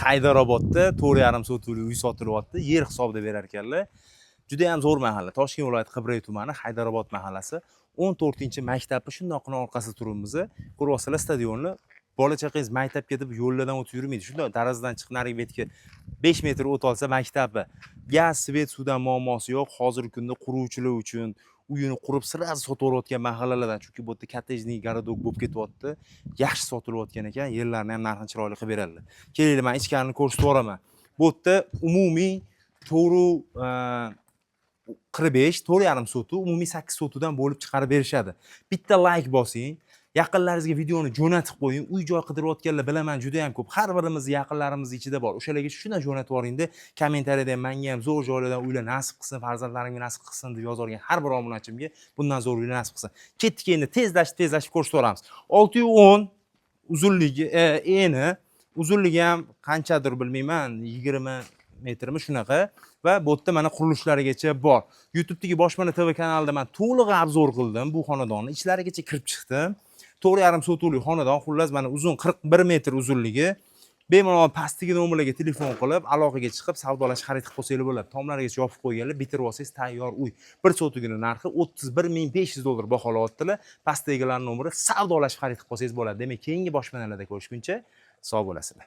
Haydarobodda 4,5 sotulik uy sotilyapti. Yer hisobida berar ekanlar. Juda ham zo'r mahalla. Toshkent viloyati Qibray tumani Haydarobod mahallasi 14-maktabni shundoqqina orqasida turibmiz. Ko'ryapsizlar stadionni. Bola chaqangiz maktabga deb yo'llardan o'tib yurmaydi. Shunday darazadan chiqib nariga betga 5 metr o't olsa maktabi. Gaz, svet, suvdan muammosi yo'q. Hozirgi kunda quruvchilar uchun uyini qurib sirasi sotib olayotgan mahallalardan, chunki bu yerda kottejniy garadok bo'lib ketyapti. Yaxshi sotilayotgan ekan, yerlarni ham narxini chiroyli qilib beradilar. Kelinglar, men ichkarini ko'rsatib boraman. Bu yerda umumiy 45, 4,5 sotu, umumiy 8 sotudan bo'lib chiqarib berishadi. Bitta like bosing, yaqinlaringizga videoni jo'natib qo'ying. Uy joy qidirayotganlar bilaman juda ham ko'p. Har birimiz yaqinlarimiz ichida bor. O'shalarga shuna jo'natib yuboringda, kommentariyada ham menga ham zo'r joylardan uylar nasib qilsin, farzandlarimga nasib qilsin deb yozorgan har bir obunachimga bundan zo'r uylar nasib qilsin. Ketdik endi tezlashib ko'rsatib olamiz. 610 uzunligi, eni, uzunligi ham qanchadir bilmayman, 20 metrmi shunaqa va bu yerda mana qurilishlarigacha bor. YouTube'dagi Boshpana TV kanalida men to'liq obzor qildim bu xonadonni. Ichlarigacha kirib chiqdim. 4,5 sotulik xonadon, xullas mana uzun 41 metr uzunligi. Bemalol pastdagi nomerlarga telefon qilib, aloqaga chiqib savdolash, xarid qilib qo'ysangiz bo'ladi. Tomlarigacha yopib qo'yganlar, bitirib olsangiz tayyor uy. 1 sotugining narxi 31.500 dollar baholayaptilar. Pastdagilar nomeri savdolash, xarid qilib qo'ysangiz bo'ladi. Demak, keyingi boshpanalarda ko'rishguncha sog' bo'lasizlar.